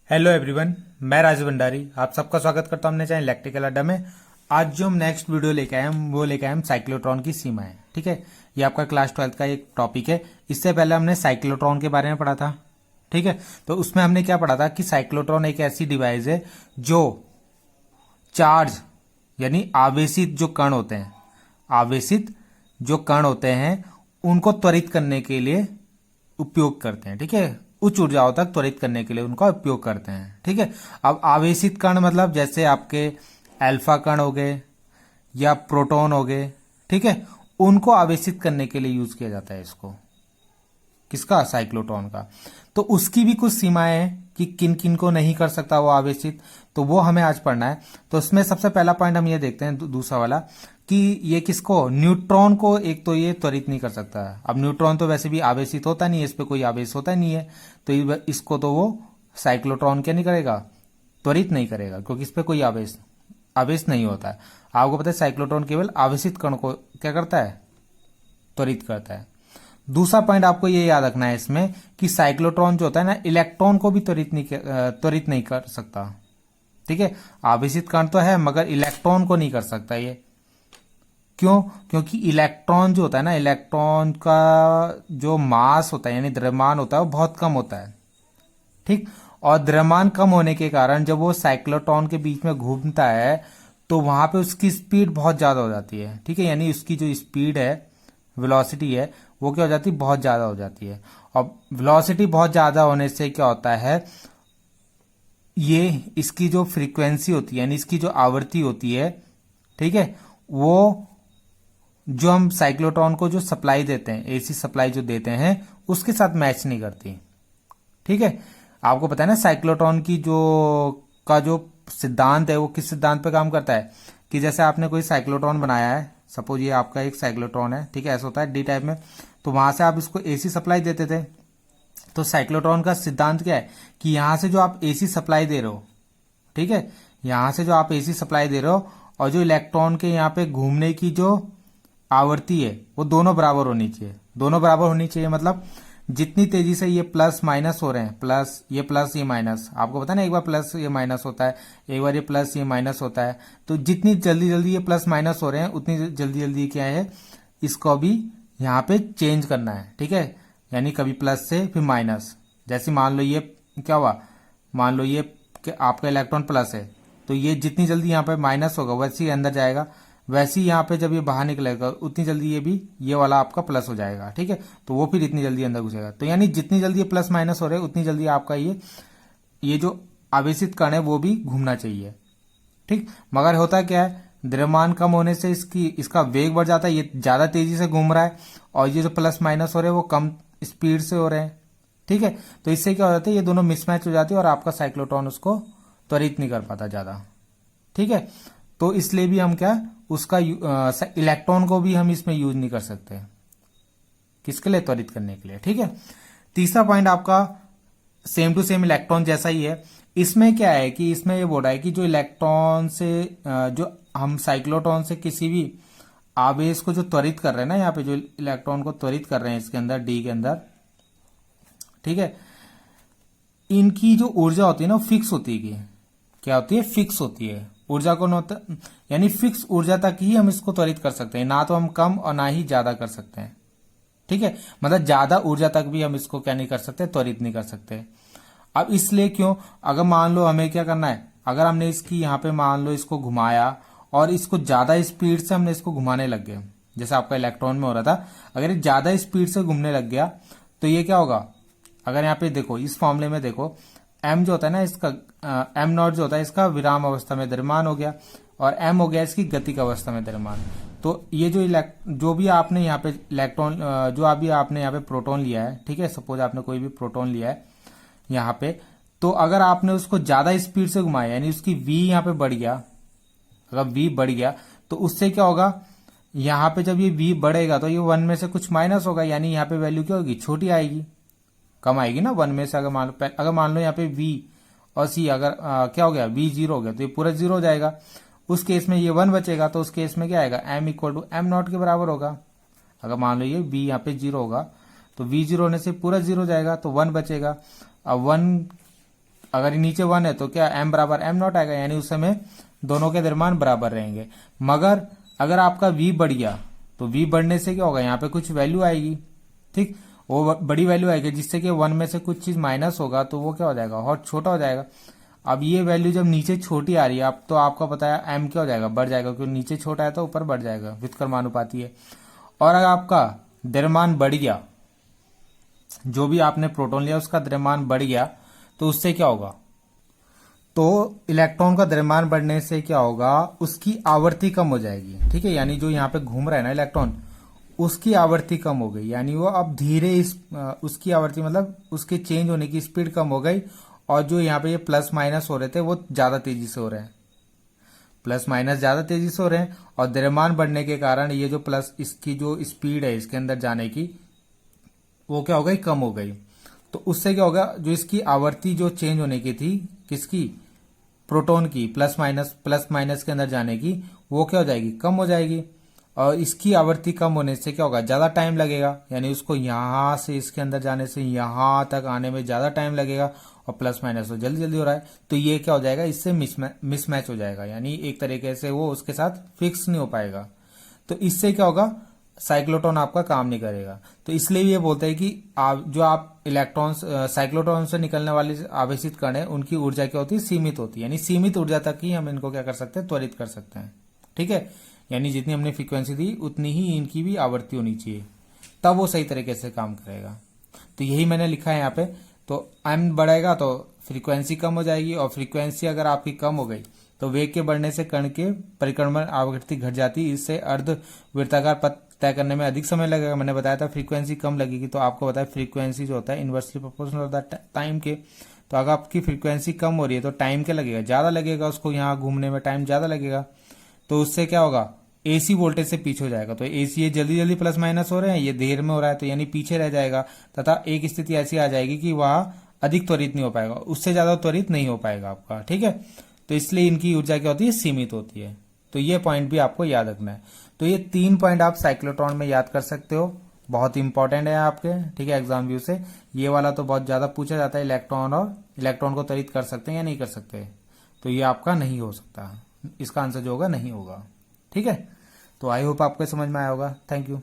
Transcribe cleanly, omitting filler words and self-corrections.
Hello everyone, मैं राजू भंडारी आप सबका स्वागत करता हूं अपने चैनल इलेक्ट्रिकल अड्डा में। आज जो हम नेक्स्ट वीडियो लेके आए हम वो लेके आए हम साइक्लोट्रॉन की सीमाएं। ठीक है, ये आपका क्लास 12 का एक टॉपिक है। इससे पहले हमने साइक्लोट्रॉन के बारे में पढ़ा था। ठीक है, तो उसमें हमने क्या पढ़ा था कि साइक्लोट्रॉन एक ऐसी डिवाइस है जो चार्ज यानी आवेशित जो कण होते हैं, आवेशित जो कण होते हैं उनको त्वरित करने के लिए उपयोग करते हैं। ठीक है, उच्च ऊर्जाओं तक त्वरित करने के लिए उनका उपयोग करते हैं। ठीक है, अब आवेशित कण मतलब जैसे आपके अल्फा कण हो गए या प्रोटॉन हो गए, ठीक है, उनको आवेशित करने के लिए यूज किया जाता है इसको, किसका, साइक्लोट्रॉन का। तो उसकी भी कुछ सीमाएं हैं कि किन किन को नहीं कर सकता वो आवेशित, तो वो हमें आज पढ़ना है। तो उसमें सबसे पहला पॉइंट हम ये देखते हैं, दूसरा वाला, कि ये किसको, न्यूट्रॉन को एक तो ये त्वरित नहीं कर सकता है। अब न्यूट्रॉन तो वैसे भी आवेशित होता नहीं है, इस पर कोई आवेश होता नहीं है, तो इसको तो वो साइक्लोट्रॉन क्या नहीं करेगा, त्वरित नहीं करेगा, क्योंकि इस पर कोई आवेश आवेश नहीं होता है। आपको पता है साइक्लोट्रॉन केवल आवेशित कण को क्या करता है, त्वरित करता है। दूसरा पॉइंट आपको ये याद रखना है इसमें कि साइक्लोट्रॉन जो होता है ना, इलेक्ट्रॉन को भी त्वरित नहीं कर सकता। ठीक है, आवेशित कण तो है मगर इलेक्ट्रॉन को नहीं कर सकता ये। क्यों? क्योंकि इलेक्ट्रॉन जो होता है ना, इलेक्ट्रॉन का जो मास होता है यानी द्रव्यमान होता है वो बहुत कम होता है। ठीक, और द्रव्यमान कम होने के कारण जब वो साइक्लोट्रॉन के बीच में घूमता है तो वहां पे उसकी स्पीड बहुत ज्यादा हो जाती है। ठीक है, यानी उसकी जो स्पीड है, वेलोसिटी है, वो क्या हो जाती है, बहुत ज्यादा हो जाती है। और वेलोसिटी बहुत ज्यादा होने से क्या होता है, ये इसकी जो फ्रीक्वेंसी होती है यानी इसकी जो आवृत्ति होती है, ठीक है, वो जो हम साइक्लोट्रॉन को जो सप्लाई देते हैं, एसी सप्लाई जो देते हैं, उसके साथ मैच नहीं करती। ठीक है, आपको पता है ना साइक्लोट्रॉन की जो सिद्धांत है वो किस सिद्धांत पे काम करता है, कि जैसे आपने कोई साइक्लोट्रॉन बनाया है, सपोज ये आपका एक साइक्लोट्रॉन है, ठीक है, ऐसा होता है डी टाइप में, तो वहां से आप इसको एसी सप्लाई देते थे। तो साइक्लोट्रॉन का सिद्धांत क्या है कि यहां से जो आप एसी सप्लाई दे रहे हो, ठीक है, यहां से जो आप एसी सप्लाई दे रहे हो और जो इलेक्ट्रॉन के यहाँ पे घूमने की जो आवृत्ति है वो दोनों बराबर होनी चाहिए। दोनों बराबर होनी चाहिए मतलब जितनी तेजी से ये प्लस माइनस हो रहे हैं, प्लस ये माइनस, आपको पता है ना, एक बार प्लस ये माइनस होता है, एक बार ये प्लस ये माइनस होता है, तो जितनी जल्दी जल्दी ये प्लस माइनस हो रहे हैं उतनी जल्दी जल्दी क्या है, इसको भी यहाँ पे चेंज करना है। ठीक है, यानी कभी प्लस से फिर माइनस, जैसे मान लो ये क्या हुआ, मान लो ये आपका इलेक्ट्रॉन प्लस है, तो ये जितनी जल्दी यहाँ पे माइनस होगा वैसे ही अंदर जाएगा, वैसे ही यहाँ पे जब ये बाहर निकलेगा उतनी जल्दी ये भी ये वाला आपका प्लस हो जाएगा। ठीक है, तो वो फिर इतनी जल्दी अंदर घुसेगा। तो यानी जितनी जल्दी ये प्लस माइनस हो रहे हैं उतनी जल्दी आपका ये जो आवेशित कण है वो भी घूमना चाहिए। ठीक, मगर होता क्या है, द्रव्यमान कम होने से इसका वेग बढ़ जाता है, ये ज्यादा तेजी से घूम रहा है, और ये जो प्लस माइनस हो रहे हैं वो कम स्पीड से हो रहे हैं। ठीक है, तो इससे क्या हो जाता है, ये दोनों मिसमैच हो जाती है और आपका साइक्लोट्रॉन उसको त्वरित नहीं कर पाता ज्यादा। ठीक है, तो इसलिए भी हम क्या, उसका इलेक्ट्रॉन को भी हम इसमें यूज नहीं कर सकते, किसके लिए, त्वरित करने के लिए। ठीक है, तीसरा पॉइंट आपका सेम टू सेम इलेक्ट्रॉन जैसा ही है। इसमें क्या है कि इसमें ये बोल रहा है कि जो इलेक्ट्रॉन से जो हम साइक्लोट्रॉन से किसी भी आवेश को जो त्वरित कर रहे हैं ना, यहाँ पे जो इलेक्ट्रॉन को त्वरित कर रहे हैं इसके अंदर, डी के अंदर, ठीक है, इनकी जो ऊर्जा होती है ना, फिक्स होती है। क्या होती है, फिक्स होती है ऊर्जा को, यानी फिक्स ऊर्जा तक ही हम इसको त्वरित कर सकते हैं, ना तो हम कम और ना ही ज्यादा कर सकते हैं। ठीक है, मतलब ज्यादा ऊर्जा तक भी हम इसको क्या नहीं कर सकते, त्वरित नहीं कर सकते। अब इसलिए क्यों, अगर मान लो हमें क्या करना है, अगर हमने इसकी यहाँ पे मान लो इसको घुमाया और इसको ज्यादा स्पीड से हमने इसको घुमाने लग गए, जैसे आपका इलेक्ट्रॉन में हो रहा था, अगर ये ज्यादा स्पीड से घूमने लग गया तो ये क्या होगा, अगर यहाँ पे देखो इस फॉर्मूले में देखो, एम जो होता है ना इसका, एम नॉट जो होता है इसका विराम अवस्था में द्रव्यमान हो गया, और एम हो गया इसकी गतिक अवस्था में द्रव्यमान। तो ये जो भी आपने यहाँ पे इलेक्ट्रॉन, जो अभी आपने यहाँ पे प्रोटॉन लिया है, ठीक है, सपोज आपने कोई भी प्रोटॉन लिया है यहाँ पे, तो अगर आपने उसको ज्यादा स्पीड से घुमाया यानी उसकी वी यहाँ पे बढ़ गया, अगर वी बढ़ गया तो उससे क्या होगा, यहाँ पे जब ये वी बढ़ेगा तो ये 1 में से कुछ माइनस होगा, यानी यहाँ पे वैल्यू क्या होगी, छोटी आएगी, कम आएगी ना 1 में से। अगर मान लो यहाँ पे v और c अगर क्या हो गया, v 0 हो गया तो ये पूरा 0 हो जाएगा, उस केस में ये 1 बचेगा, तो उस केस में क्या आएगा, m equal to M naught के बराबर होगा। अगर मान लो ये v यहाँ पे 0 होगा तो v 0 होने से पूरा 0 हो जाएगा, तो 1 बचेगा। अब 1 अगर ये नीचे 1 है तो क्या m बराबर m नॉट आएगा, यानी उस समय दोनों के द्रव्यमान बराबर रहेंगे। मगर अगर आपका v बढ़ गया तो v बढ़ने से क्या होगा, यहाँ पे कुछ वैल्यू आएगी, ठीक, वो बड़ी वैल्यू आएगी जिससे कि 1 में से कुछ चीज माइनस होगा तो वो क्या हो जाएगा, और छोटा हो जाएगा। अब ये वैल्यू जब नीचे छोटी आ रही है, अब तो आपको पता है m क्या हो जाएगा, बढ़ जाएगा, क्योंकि नीचे छोटा है तो ऊपर बढ़ जाएगा, व्युत्क्रमानुपाती है। और अगर आपका द्रव्यमान बढ़ गया, जो भी आपने प्रोटॉन लिया उसका द्रव्यमान बढ़ गया, तो उससे क्या होगा, तो इलेक्ट्रॉन का द्रव्यमान बढ़ने से क्या होगा, उसकी आवर्ती कम हो जाएगी, ठीक है, यानी जो यहाँ पे घूम रहा है ना इलेक्ट्रॉन, उसकी आवर्ती कम हो गई, यानी वो अब धीरे उसकी आवर्ती मतलब उसके चेंज होने की स्पीड कम हो गई, और जो यहाँ पे ये प्लस माइनस हो रहे थे वो ज्यादा तेजी से हो रहे हैं, प्लस माइनस ज्यादा तेजी से हो रहे हैं, और द्रव्यमान बढ़ने के कारण ये जो प्लस इसकी जो स्पीड है इसके अंदर जाने की, वो क्या हो गई, कम हो गई। तो उससे क्या होगा, जो इसकी आवर्ती जो चेंज होने की थी, किसकी, प्रोटॉन की, प्लस माइनस के अंदर जाने की, वो क्या हो जाएगी, कम हो जाएगी। और इसकी आवर्ती कम होने से क्या होगा, ज्यादा टाइम लगेगा, यानी उसको यहां से इसके अंदर जाने से यहां तक आने में ज्यादा टाइम लगेगा, और प्लस माइनस तो जल्दी जल्दी हो रहा है, तो ये क्या हो जाएगा, इससे मिसमैच हो जाएगा, यानी एक तरीके से वो उसके साथ फिक्स नहीं हो पाएगा। तो इससे क्या होगा, साइक्लोट्रॉन आपका काम नहीं करेगा। तो इसलिए ये बोलते हैं कि जो आप इलेक्ट्रॉन्स साइक्लोट्रॉन से निकलने वाले आवेशित कण है, उनकी ऊर्जा क्या होती है, सीमित होती है, यानी सीमित ऊर्जा तक ही हम इनको क्या कर सकते हैं, त्वरित कर सकते हैं, ठीक है। यानी जितनी हमने फ्रीक्वेंसी दी उतनी ही इनकी भी आवृत्ति होनी चाहिए, तब वो सही तरीके से काम करेगा। तो यही मैंने लिखा है यहाँ पे। तो m बढ़ेगा तो फ्रीक्वेंसी कम हो जाएगी, और फ्रीक्वेंसी अगर आपकी कम हो गई तो वेग के बढ़ने से कण के परिक्रमण आवृत्ति घट जाती है, इससे अर्ध वृत्ताकार पथ तय करने में अधिक समय लगेगा। मैंने बताया था फ्रीक्वेंसी कम लगेगी, तो आपको बताया फ्रीक्वेंसी जो होता है इनवर्सली प्रोपोर्शनल होता है टाइम के। तो अगर आपकी फ्रीक्वेंसी कम हो रही है तो टाइम क्या लगेगा, ज्यादा लगेगा, उसको यहाँ घूमने में टाइम ज्यादा लगेगा। तो उससे क्या होगा, एसी वोल्टेज से पीछे हो जाएगा। तो एसी ये जल्दी जल्दी प्लस माइनस हो रहे हैं, ये देर में हो रहा है, तो यानी पीछे रह जाएगा, तथा एक स्थिति ऐसी आ जाएगी कि वह अधिक त्वरित नहीं हो पाएगा, उससे ज्यादा त्वरित नहीं हो पाएगा आपका, ठीक है। तो इसलिए इनकी ऊर्जा क्या होती है, सीमित होती है। तो ये पॉइंट भी आपको याद रखना है। तो ये 3 पॉइंट आप साइक्लोट्रॉन में याद कर सकते हो, बहुत इंपॉर्टेंट है आपके, ठीक है, एग्जाम व्यू से। ये वाला तो बहुत ज्यादा पूछा जाता है, इलेक्ट्रॉन को त्वरित कर सकते हैं या नहीं कर सकते, तो ये आपका नहीं हो सकता, इसका आंसर जो होगा नहीं होगा, ठीक है। तो आई होप आपको समझ में आया होगा। Thank you.